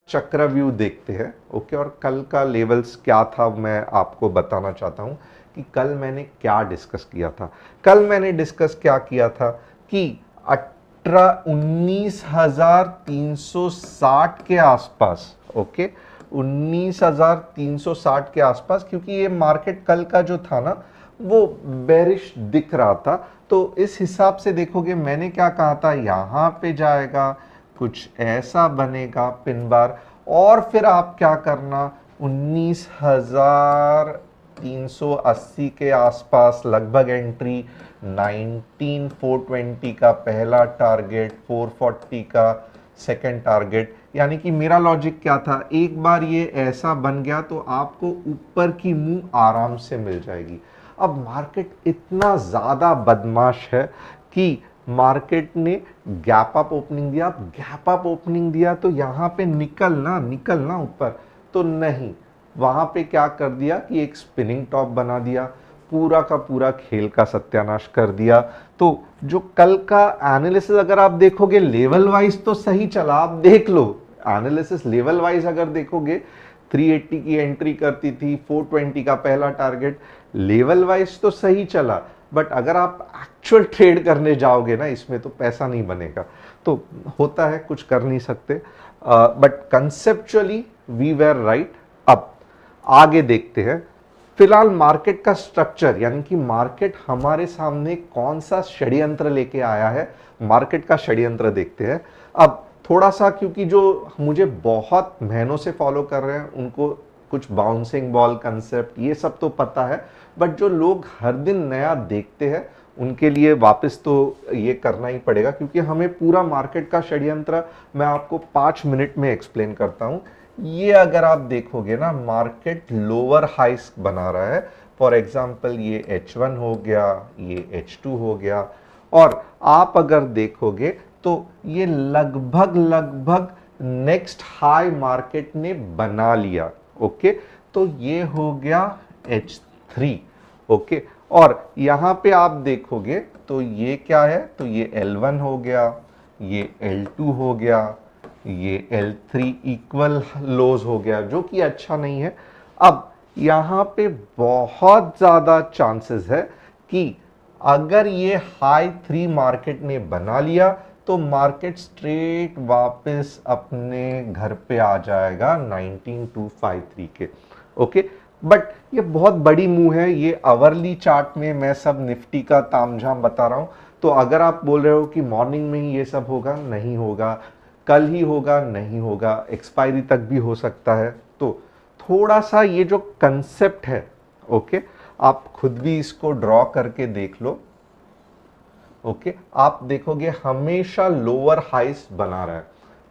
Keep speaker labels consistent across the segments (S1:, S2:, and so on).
S1: चक्रव्यूह देखते हैं। ओके, और कल का लेवल्स क्या था मैं आपको बताना चाहता हूं कि कल मैंने क्या डिस्कस किया था। कल मैंने डिस्कस क्या किया था कि 19,360 के आसपास, ओके, 19,360 के आसपास, क्योंकि ये मार्केट कल का जो था ना वो बेरिश दिख रहा था। तो इस हिसाब से देखोगे मैंने क्या कहा था, यहां पे जाएगा, कुछ ऐसा बनेगा पिन बार, और फिर आप क्या करना, 19,380 के आसपास लगभग एंट्री, 19,420 का पहला टारगेट, 440 का सेकंड टारगेट। यानी कि मेरा लॉजिक क्या था, एक बार ये ऐसा बन गया तो आपको ऊपर की मुंह आराम से मिल जाएगी। अब मार्केट इतना ज़्यादा बदमाश है कि मार्केट ने गैप अप ओपनिंग दिया। गैप अप ओपनिंग दिया तो यहाँ पे निकलना ऊपर तो नहीं, वहाँ पे क्या कर दिया कि एक स्पिनिंग टॉप बना दिया, पूरा का पूरा खेल का सत्यानाश कर दिया। तो जो कल का एनालिसिस अगर आप देखोगे लेवल वाइज तो सही चला, आप देख लो एनालिसिस लेवल वाइज अगर देखोगे 380 की एंट्री करती थी, 420 का पहला टारगेट, लेवल वाइज तो सही चला। बट अगर आप एक्चुअल ट्रेड करने जाओगे ना इसमें तो पैसा नहीं बनेगा। तो होता है, कुछ कर नहीं सकते, but conceptually we were right. अब आगे देखते हैं फिलहाल मार्केट का स्ट्रक्चर, यानी कि मार्केट हमारे सामने कौन सा षड्यंत्र लेके आया है, मार्केट का षड्यंत्र देखते हैं। अब थोड़ा सा, क्योंकि जो मुझे बहुत महीनों से फॉलो कर रहे हैं उनको कुछ बाउंसिंग बॉल कंसेप्ट ये सब तो पता है, बट जो लोग हर दिन नया देखते हैं उनके लिए वापस तो ये करना ही पड़ेगा, क्योंकि हमें पूरा मार्केट का षड्यंत्र मैं आपको 5 मिनट में एक्सप्लेन करता हूं। ये अगर आप देखोगे ना, मार्केट लोअर हाइस बना रहा है। फॉर एग्जांपल ये H1 हो गया, ये H2 हो गया, और आप अगर देखोगे तो ये लगभग नेक्स्ट हाई मार्केट ने बना लिया। ओके, तो ये हो गया H3। ओके, और यहां पे आप देखोगे तो ये क्या है, तो ये L1 हो गया, ये L2 हो गया, ये L3 इक्वल लोज हो गया, जो कि अच्छा नहीं है। अब यहां पे बहुत ज्यादा चांसेस है कि अगर ये हाई 3 मार्केट ने बना लिया तो मार्केट स्ट्रेट वापस अपने घर पे आ जाएगा 19253 के। ओके, बट ये बहुत बड़ी मूव है, ये आवरली चार्ट में मैं सब निफ्टी का तामझाम बता रहा हूं। तो अगर आप बोल रहे हो कि मॉर्निंग में ही ये सब होगा, नहीं होगा, कल ही होगा, नहीं होगा, एक्सपायरी तक भी हो सकता है। तो थोड़ा सा ये जो कंसेप्ट है, ओके, आप खुद भी इसको ड्रॉ करके देख लो। ओके, आप देखोगे हमेशा लोअर हाइस बना रहा है।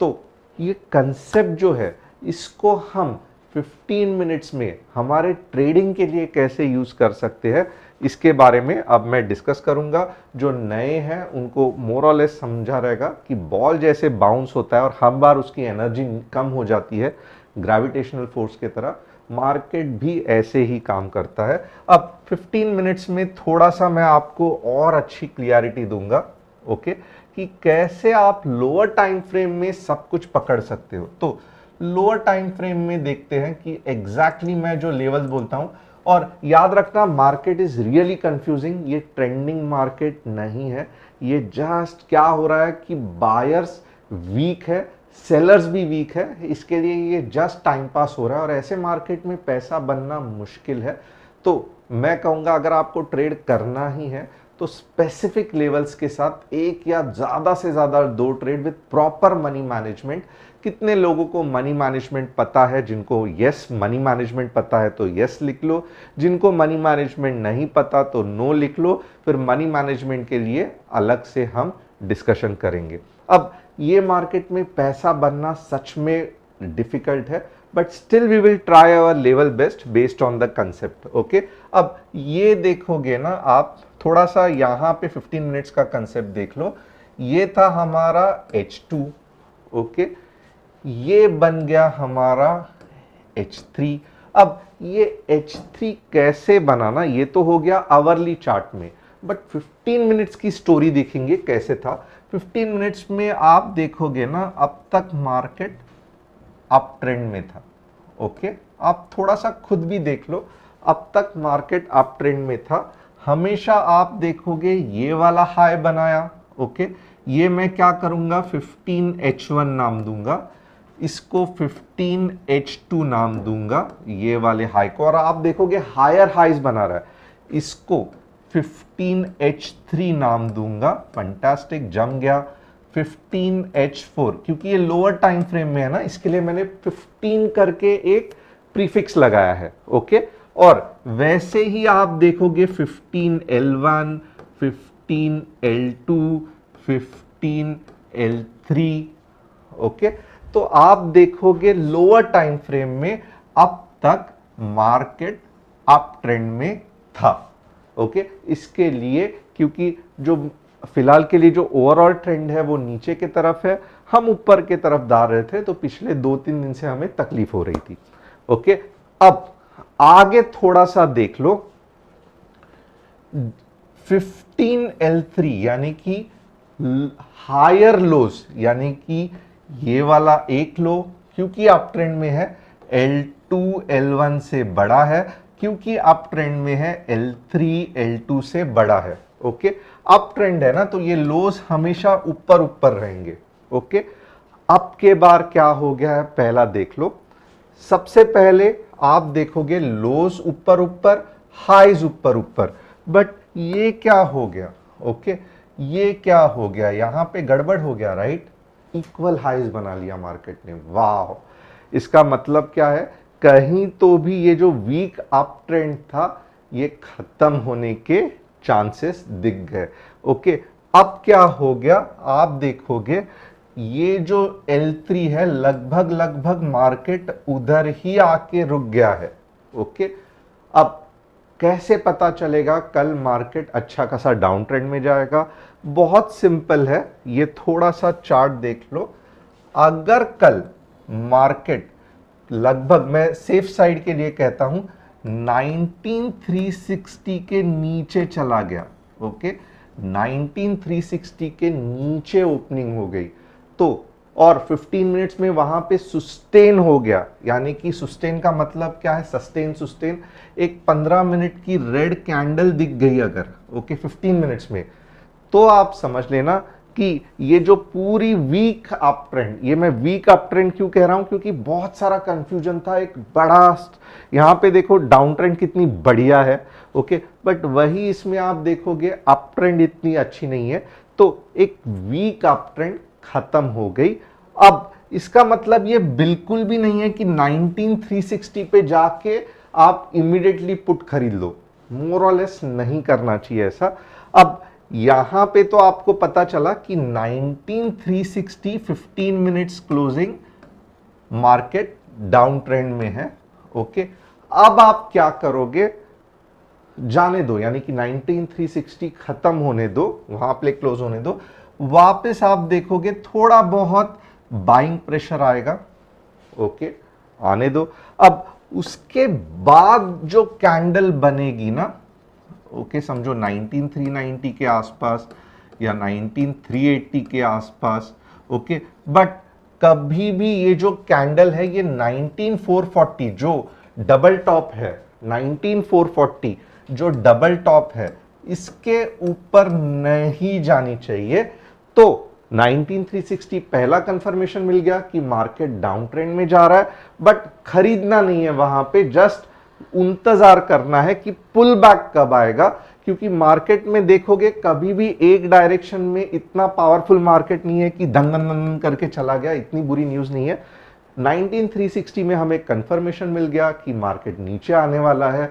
S1: तो ये कंसेप्ट जो है इसको हम 15 मिनट्स में हमारे ट्रेडिंग के लिए कैसे यूज कर सकते हैं, इसके बारे में अब मैं डिस्कस करूंगा। जो नए हैं उनको मोर और लेस समझा रहेगा कि बॉल जैसे बाउंस होता है और हर बार उसकी एनर्जी कम हो जाती है ग्रेविटेशनल फोर्स की तरह, मार्केट भी ऐसे ही काम करता है। अब 15 मिनट्स में थोड़ा सा मैं आपको और अच्छी क्लियरिटी दूंगा, ओके, कि कैसे आप लोअर टाइम फ्रेम में सब कुछ पकड़ सकते हो। तो लोअर टाइम फ्रेम में देखते हैं कि एग्जैक्टली मैं जो लेवल्स बोलता हूं, और याद रखना मार्केट इज रियली कंफ्यूजिंग, ये ट्रेंडिंग मार्केट नहीं है। ये जस्ट क्या हो रहा है कि बायर्स वीक है, सेलर्स भी वीक है, इसके लिए ये जस्ट टाइम पास हो रहा है, और ऐसे मार्केट में पैसा बनना मुश्किल है। तो मैं कहूंगा अगर आपको ट्रेड करना ही है तो स्पेसिफिक लेवल्स के साथ एक या ज्यादा से ज्यादा 2 trade with proper money management. कितने लोगों को मनी मैनेजमेंट पता है, जिनको यस मनी मैनेजमेंट पता है तो यस लिख लो, जिनको मनी मैनेजमेंट नहीं पता तो नो लिख लो, फिर मनी मैनेजमेंट के लिए अलग से हम डिस्कशन करेंगे। अब ये मार्केट में पैसा बनना सच में डिफिकल्ट है, but still we will try our level best based on the concept. Okay, अब ये देखोगे ना आप, थोड़ा सा यहां पे 15 मिनट्स का कंसेप्ट देख लो। ये था हमारा H2, ओके, ये बन गया हमारा H3। अब ये H3 कैसे बनाना, ये तो हो गया आवरली चार्ट में, बट 15 मिनट्स की स्टोरी देखेंगे कैसे था। 15 मिनट्स में आप देखोगे ना, अब तक मार्केट अप ट्रेंड में था। ओके, आप थोड़ा सा खुद भी देख लो, अब तक मार्केट अप ट्रेंड में था। हमेशा आप देखोगे ये वाला हाई बनाया। ओके, ये मैं क्या करूंगा, 15H1 नाम दूंगा, इसको 15H2 नाम दूंगा, ये वाले हाई को। और आप देखोगे हायर हाइज बना रहा है, इसको 15H3 नाम दूंगा। फंटास्टिक, जम गया। 15H4, क्योंकि ये लोअर टाइम फ्रेम में है ना, इसके लिए मैंने 15 करके एक प्रीफिक्स लगाया है। ओके, और वैसे ही आप देखोगे 15L1, 15L2, 15L3। ओके, तो आप देखोगे लोअर टाइम फ्रेम में अब तक मार्केट अप ट्रेंड में था। ओके, इसके लिए क्योंकि जो फिलहाल के लिए जो ओवरऑल ट्रेंड है वो नीचे की तरफ है, हम ऊपर की तरफ जा रहे थे, तो पिछले 2-3 दिन से हमें तकलीफ हो रही थी। ओके, अब आगे थोड़ा सा देख लो, 15L3 यानी कि हायर लोज, यानी कि ये वाला एक लो क्योंकि अप ट्रेंड में है, L2 L1 से बड़ा है, क्योंकि अप ट्रेंड में है, L3 L2 से बड़ा है। ओके, अप ट्रेंड है ना, तो ये लोज हमेशा ऊपर ऊपर रहेंगे। ओके, अब के बार क्या हो गया है पहला देख लो। सबसे पहले आप देखोगे लोज ऊपर ऊपर, हाइज ऊपर ऊपर, बट ये क्या हो गया। ओके, ये क्या हो गया, यहां पे गड़बड़ हो गया, राइट। इक्वल हाइज बना लिया मार्केट ने, वाह। इसका मतलब क्या है, कहीं तो भी ये जो वीक अप ट्रेंड था ये खत्म होने के चांसेस दिख गए। ओके, अब क्या हो गया, आप देखोगे ये जो L3 है लगभग मार्केट उधर ही आके रुक गया है। ओके, अब कैसे पता चलेगा कल मार्केट अच्छा खासा डाउन ट्रेंड में जाएगा? बहुत सिंपल है, ये थोड़ा सा चार्ट देख लो। अगर कल मार्केट लगभग, मैं सेफ साइड के लिए कहता हूं, 19360 के नीचे चला गया। ओके, 19360 के नीचे ओपनिंग हो गई तो, और 15 मिनट्स में वहां पे सुस्टेन हो गया, यानी कि सुस्टेन का मतलब क्या है, सस्टेन सुस्टेन, एक 15 मिनट की रेड कैंडल दिख गई अगर, ओके, 15 मिनट्स में, तो आप समझ लेना कि ये जो पूरी वीक अप ट्रेंड, ये मैं वीक अप ट्रेंड क्यों कह रहा हूं, क्योंकि बहुत सारा कंफ्यूजन था। एक बड़ा यहां पे देखो डाउन ट्रेंड कितनी बढ़िया है, ओके, बट वही इसमें आप देखोगे अप ट्रेंड इतनी अच्छी नहीं है, तो एक वीक अप ट्रेंड खत्म हो गई। अब इसका मतलब ये बिल्कुल भी नहीं है कि 19360 पे जाके आप इमीडिएटली पुट खरीद लो, मोर और लेस नहीं करना चाहिए ऐसा। अब यहां पे तो आपको पता चला कि 19360 15 minutes closing market down trend में है। ओके, अब आप क्या करोगे, जाने दो, यानी कि 19360 खत्म होने दो, वहां पे क्लोज होने दो, वापस आप देखोगे थोड़ा बहुत बाइंग प्रेशर आएगा। ओके, आने दो। अब उसके बाद जो कैंडल बनेगी ना, ओके, समझो 19390 के आसपास या 19380 के आसपास। ओके, बट कभी भी ये जो कैंडल है ये 19440 जो डबल टॉप है, 19440 जो डबल टॉप है, इसके ऊपर नहीं जानी चाहिए। तो 19360 पहला कंफर्मेशन मिल गया कि मार्केट डाउन ट्रेंड में जा रहा है, बट खरीदना नहीं है वहां पे, जस्ट इंतजार करना है कि पुल बैक कब आएगा। क्योंकि मार्केट में देखोगे कभी भी एक डायरेक्शन में इतना पावरफुल मार्केट नहीं है कि धन धन धन करके चला गया, इतनी बुरी न्यूज नहीं है। 19360 में हमें कंफर्मेशन मिल गया कि मार्केट नीचे आने वाला है,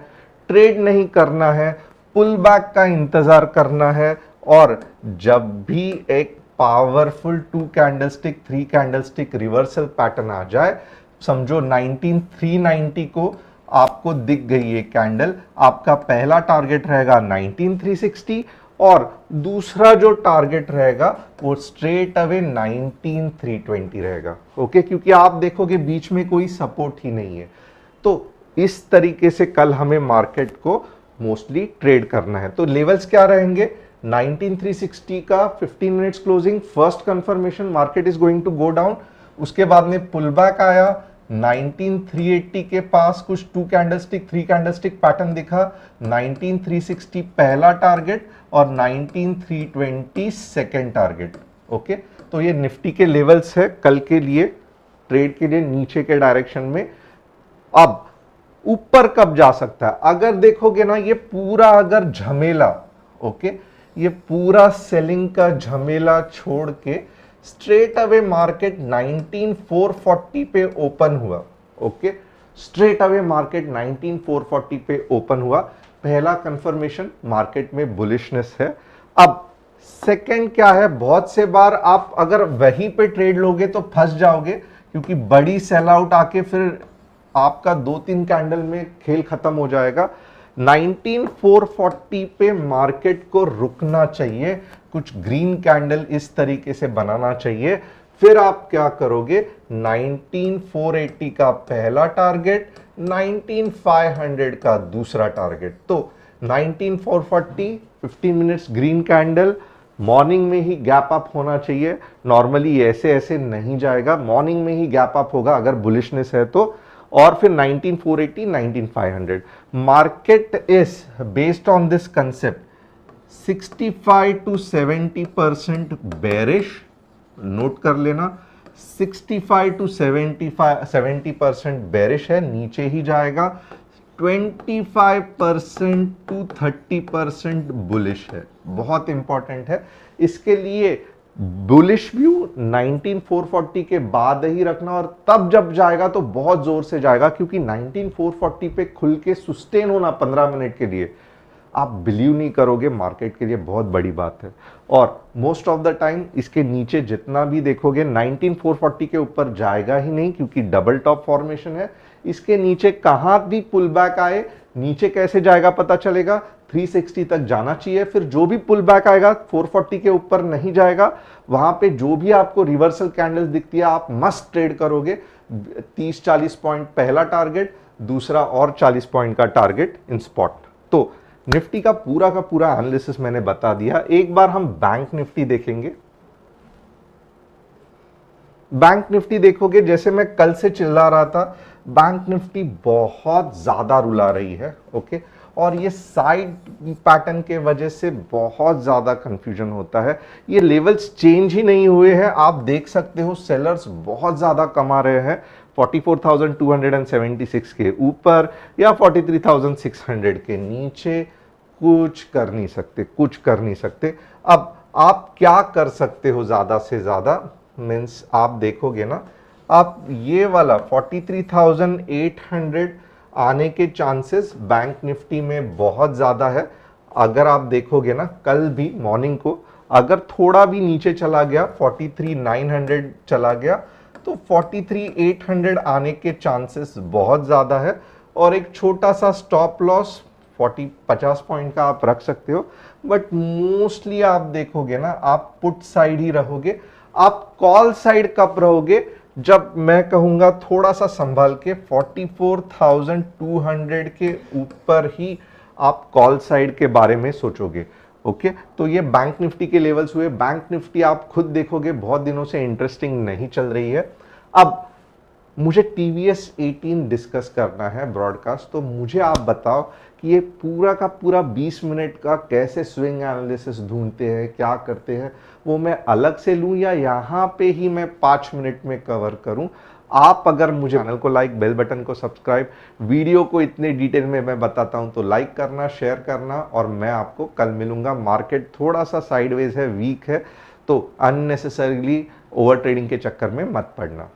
S1: ट्रेड नहीं करना है, पुल बैक का इंतजार करना है। और जब भी एक powerful 2 candlestick 3 candlestick reversal pattern आ जाए, समझो 19390 को आपको दिख गई ये कैंडल, आपका पहला टारगेट रहेगा 19360 और दूसरा जो टारगेट रहेगा वो स्ट्रेट अवे 19320 रहेगा। ओके, क्योंकि आप देखोगे बीच में कोई सपोर्ट ही नहीं है। तो इस तरीके से कल हमें मार्केट को मोस्टली ट्रेड करना है। तो लेवल्स क्या रहेंगे, 19360 का 15 minutes closing, first confirmation market is going to go down, उसके बाद में पुल बैक आया, 19380 के पास कुछ 2 कैंडलस्टिक 3 कैंडलस्टिक पैटर्न दिखा, 19360 पहला टारगेट और 19320 सेकेंड टारगेट। ओके, तो ये निफ्टी के लेवल्स है कल के लिए ट्रेड के लिए नीचे के डायरेक्शन में। अब ऊपर कब जा सकता है, अगर देखोगे ना ये पूरा अगर झमेला, ओके, ये पूरा सेलिंग का झमेला छोड़ के स्ट्रेट अवे मार्केट 19440 पे ओपन हुआ। ओके, स्ट्रेट अवे मार्केट 19440 पे ओपन हुआ, पहला कंफर्मेशन मार्केट में बुलिशनेस है। अब सेकंड क्या है, बहुत से बार आप अगर वहीं पे ट्रेड लोगे तो फंस जाओगे, क्योंकि बड़ी सेल आउट आके फिर आपका 2-3 कैंडल में खेल खत्म हो जाएगा। 19440 पे मार्केट को रुकना चाहिए, कुछ ग्रीन कैंडल इस तरीके से बनाना चाहिए, फिर आप क्या करोगे, 19480 का पहला टारगेट, 19500 का दूसरा टारगेट। तो 19440 15 मिनट्स ग्रीन कैंडल, मॉर्निंग में ही गैप अप होना चाहिए, नॉर्मली ऐसे ऐसे नहीं जाएगा, मॉर्निंग में ही गैप अप होगा अगर बुलिशनेस है तो, और फिर 19480 19500। Market is based on this concept 65 to 70% bearish, note कर लेना, 65 to 70% बेरिश है, नीचे ही जाएगा, 25% to 30% बुलिश है, बहुत इंपॉर्टेंट है। इसके लिए बुलिश व्यू 19440 के बाद ही रखना, और तब जब जाएगा तो बहुत जोर से जाएगा, क्योंकि 19440 पे खुल के सस्टेन होना 15 मिनट के लिए, आप बिलीव नहीं करोगे, मार्केट के लिए बहुत बड़ी बात है। और मोस्ट ऑफ द टाइम इसके नीचे जितना भी देखोगे 19440 के ऊपर जाएगा ही नहीं, क्योंकि डबल टॉप फॉर्मेशन है। इसके नीचे कहां भी पुल बैक आए, नीचे कैसे जाएगा पता चलेगा, 360 तक जाना चाहिए, फिर जो भी पुल बैक आएगा 440 के ऊपर नहीं जाएगा, वहां पे जो भी आपको रिवर्सल कैंडल्स दिखती है आप मस्ट ट्रेड करोगे। 30-40 पॉइंट पहला टारगेट, दूसरा और 40 पॉइंट का टारगेट इन स्पॉट। तो निफ्टी का पूरा एनालिसिस मैंने बता दिया। एक बार हम बैंक निफ्टी देखेंगे। बैंक निफ्टी देखोगे, जैसे मैं कल से चिल्ला रहा था, बैंक निफ्टी बहुत ज्यादा रुला रही है। ओके, और ये साइड पैटर्न के वजह से बहुत ज्यादा कंफ्यूजन होता है। ये लेवल्स चेंज ही नहीं हुए हैं, आप देख सकते हो सेलर्स बहुत ज्यादा कमा रहे हैं 44,276 के ऊपर या 43,600 के नीचे, कुछ कर नहीं सकते। अब आप क्या कर सकते हो ज्यादा से ज्यादा, मीन्स आप देखोगे ना, आप ये वाला 43,800 आने के चांसेस बैंक निफ्टी में बहुत ज्यादा है। अगर आप देखोगे ना, कल भी मॉर्निंग को अगर थोड़ा भी नीचे चला गया, 43,900 चला गया, तो 43,800 आने के चांसेस बहुत ज्यादा है। और एक छोटा सा स्टॉप लॉस 50 पॉइंट का आप रख सकते हो, बट मोस्टली आप देखोगे ना, आप पुट साइड ही रहोगे। आप कॉल साइड कब रहोगे, जब मैं कहूंगा थोड़ा सा संभाल के 44,200 के ऊपर ही आप कॉल साइड के बारे में सोचोगे। ओके, तो ये बैंक निफ्टी के लेवल्स हुए। बैंक निफ्टी आप खुद देखोगे बहुत दिनों से इंटरेस्टिंग नहीं चल रही है। अब मुझे TVS 18 डिस्कस करना है ब्रॉडकास्ट, तो मुझे आप बताओ कि ये पूरा का पूरा 20 मिनट का कैसे स्विंग एनालिसिस ढूंढते हैं, क्या करते हैं, वो मैं अलग से लूं या यहाँ पे ही मैं 5 मिनट में कवर करूं। आप अगर मुझे चैनल को लाइक, बेल बटन को सब्सक्राइब, वीडियो को इतने डिटेल में मैं बताता हूं तो लाइक करना, शेयर करना, और मैं आपको कल मिलूंगा। मार्केट थोड़ा सा साइडवेज है, वीक है, तो अननेसेसरीली ओवर ट्रेडिंग के चक्कर में मत पड़ना।